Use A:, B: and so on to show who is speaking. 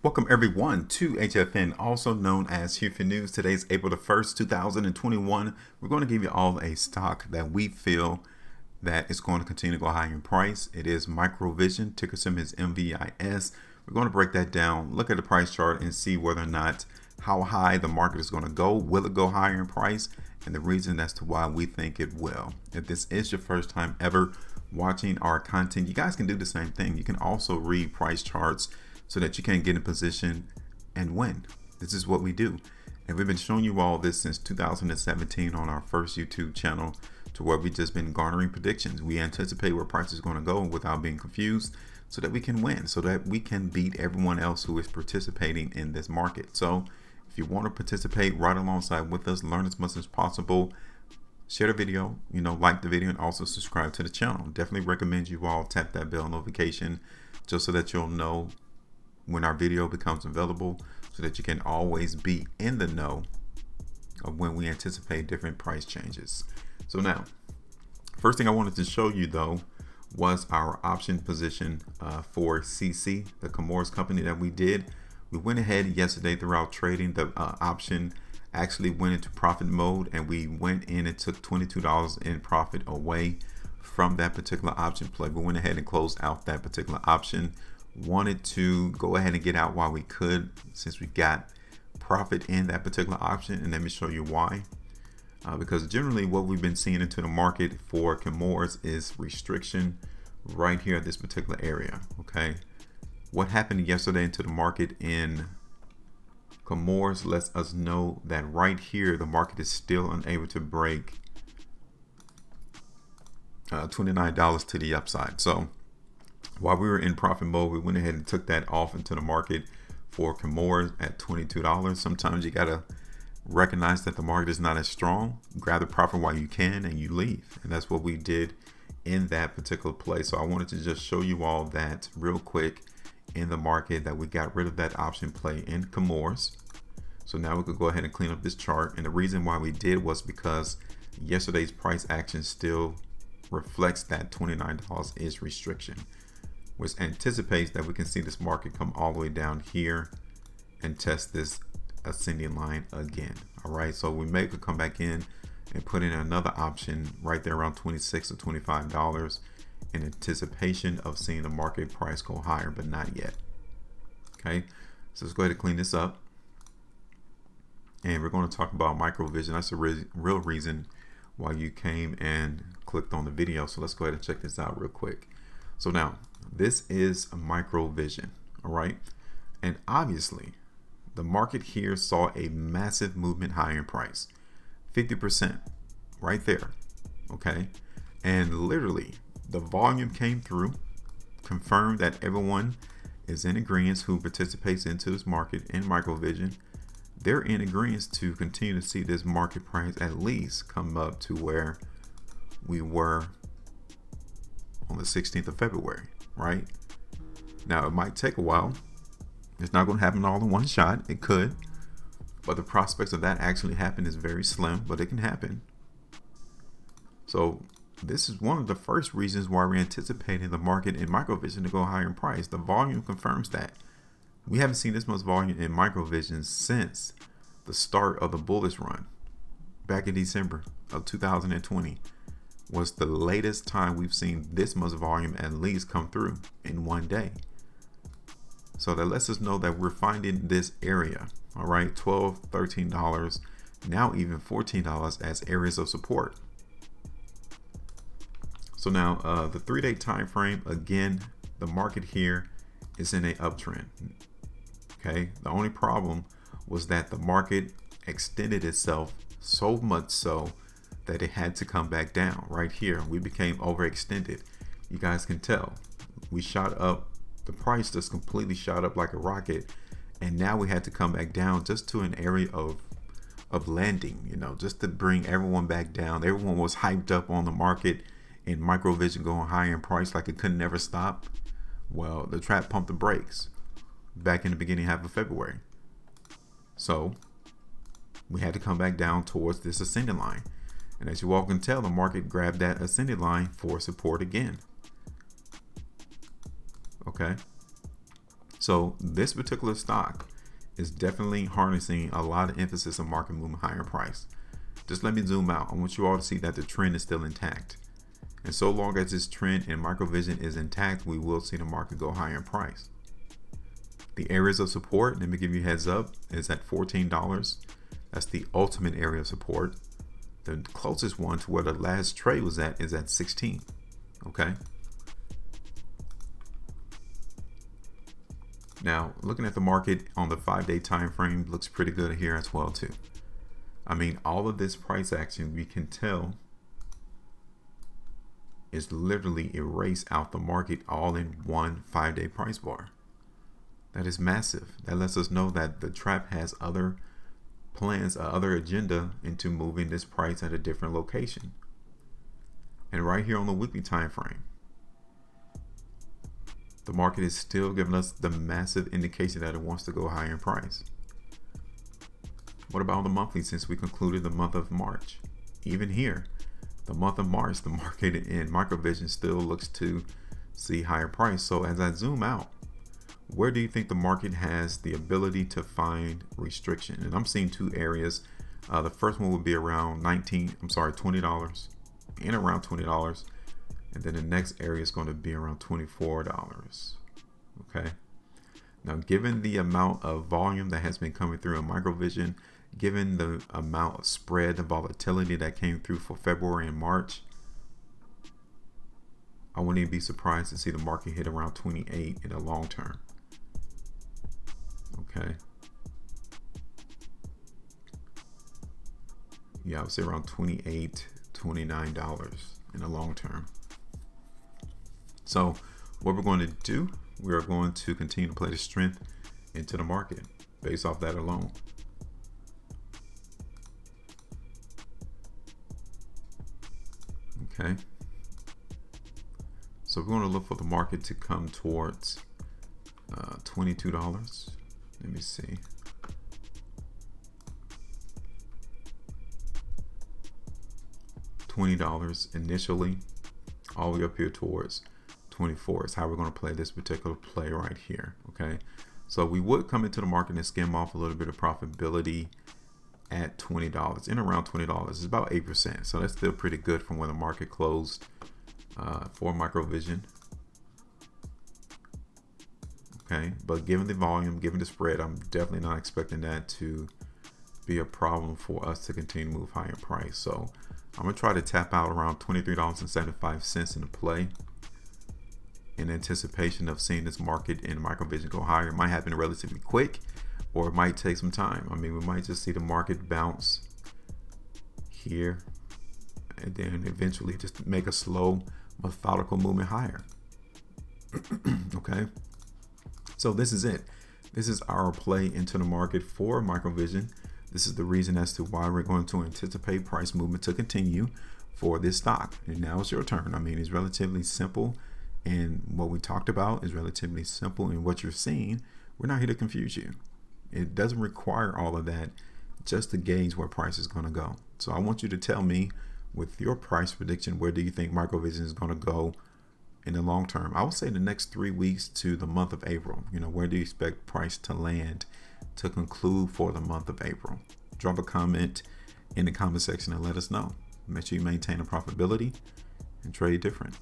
A: Welcome everyone to HueFin, also known as HueFin News. Today's April the 1st, 2021. We're going to give you all a stock that we feel that is going to continue to go higher in price. It is Microvision, ticker symbol is MVIS. We're going to break that down, look at the price chart and see whether or not how high the market is going to go. Will it go higher in price? And the reason as to why we think it will. If this is your first time ever watching our content, you guys can do the same thing. You can also read price charts so that you can get in position and win. This is what we do. And we've been showing you all this since 2017 on our first YouTube channel, to where we've just been garnering predictions. We anticipate where price is going to go without being confused, so that we can win, so that we can beat everyone else who is participating in this market. So if you want to participate right alongside with us, learn as much as possible, share the video, like the video, and also subscribe to the channel. Definitely recommend you all tap that bell notification just so that you'll know when our video becomes available, so that you can always be in the know of when we anticipate different price changes. So now, first thing I wanted to show you though was our option position for CC, the Chemours company that we did. We went ahead yesterday throughout trading. The option actually went into profit mode, and we went in and took $22 in profit away from that particular option play. We went ahead and closed out that particular option. Wanted to go ahead and get out while we could, since we got profit in that particular option. And let me show you why. Because generally what we've been seeing into the market for Chemours is restriction right here at this particular area. Okay, what happened yesterday into the market in Chemours lets us know that right here the market is still unable to break $29 to the upside. So while we were in profit mode, we went ahead and took that off into the market for Chemours at $22. Sometimes you gotta recognize that the market is not as strong, grab the profit while you can, and you leave. And that's what we did in that particular play. So I wanted to just show you all that real quick in the market, that we got rid of that option play in Chemours. So now we could go ahead and clean up this chart. And the reason why we did was because yesterday's price action still reflects that $29 is restriction, which anticipates that we can see this market come all the way down here and test this ascending line again. All right, so we may could come back in and put in another option right there around $26 or $25 in anticipation of seeing the market price go higher, but not yet. Okay, so let's go ahead and clean this up, and we're going to talk about Microvision. That's the real reason why you came and clicked on the video. So let's go ahead and check this out real quick. So now this is a Microvision, all right, and obviously the market here saw a massive movement higher in price, 50% right there. Okay, and literally the volume came through, confirmed that everyone is in agreement who participates into this market in Microvision. They're in agreement to continue to see this market price at least come up to where we were on the 16th of February, right? Now it might take a while. It's not going to happen all in one shot. It could, but the prospects of that actually happen is very slim, but it can happen. So this is one of the first reasons why we're anticipating the market in Microvision to go higher in price. The volume confirms that. We haven't seen this much volume in Microvision since the start of the bullish run back in December of 2020. Was the latest time we've seen this much volume at least come through in one day. So that lets us know that we're finding this area, all right, $12, $13, now even $14 as areas of support. So now the 3-day time frame, again, the market here is in an uptrend. Okay, the only problem was that the market extended itself so much so that it had to come back down. Right here we became overextended. You guys can tell we shot up, the price just completely shot up like a rocket, and now we had to come back down just to an area of landing, just to bring everyone back down. Everyone was hyped up on the market in Microvision going higher in price like it could never stop. Well, the trap pumped the brakes back in the beginning half of February. So we had to come back down towards this ascending line. And as you all can tell, the market grabbed that ascending line for support again. Okay. So this particular stock is definitely harnessing a lot of emphasis on market movement higher in price. Just let me zoom out. I want you all to see that the trend is still intact. And so long as this trend in Microvision is intact, we will see the market go higher in price. The areas of support, let me give you a heads up, is at $14. That's the ultimate area of support. The closest one to where the last trade was at is at 16. Okay. Now, looking at the market on the 5-day time frame looks pretty good here as well too. I mean, all of this price action, we can tell, is literally erased out the market all in one 5-day price bar. That is massive. That lets us know that the trap has other plans, other agenda into moving this price at a different location. And right here on the weekly time frame, the market is still giving us the massive indication that it wants to go higher in price. What about the monthly, since we concluded the month of March? Even here, the month of March, the market in Microvision still looks to see higher price. So as I zoom out, where do you think the market has the ability to find restriction? And I'm seeing two areas. The first one would be around $20 and around $20. And then the next area is going to be around $24. Okay. Now, given the amount of volume that has been coming through in Microvision, given the amount of spread and volatility that came through for February and March, I wouldn't even be surprised to see the market hit around 28 in the long term. Okay. Yeah, I would say around $28, $29 in the long term. So what we're going to do, we are going to continue to play the strength into the market based off that alone. Okay. So we're going to look for the market to come towards $22. Let me see. $20 initially, all the way up here towards 24 is how we're going to play this particular play right here. Okay, so we would come into the market and skim off a little bit of profitability at $20 and around $20. It's about 8%, so that's still pretty good from when the market closed for Microvision. Okay, but given the volume, given the spread, I'm definitely not expecting that to be a problem for us to continue to move higher in price. So I'm gonna try to tap out around $23.75 in the play in anticipation of seeing this market in Microvision go higher. It might happen relatively quick, or it might take some time. I mean, we might just see the market bounce here and then eventually just make a slow, methodical movement higher. Okay, so this is it. This is our play into the market for Microvision. This is the reason as to why we're going to anticipate price movement to continue for this stock. And now it's your turn. I mean, it's relatively simple, and what we talked about is relatively simple, and what you're seeing, we're not here to confuse you. It doesn't require all of that just to gauge where price is going to go. So I want you to tell me, with your price prediction, where do you think Microvision is going to go in the long term? I would say the next 3 weeks to the month of April. You know, where do you expect price to land to conclude for the month of April? Drop a comment in the comment section and let us know. Make sure you maintain a profitability and trade different.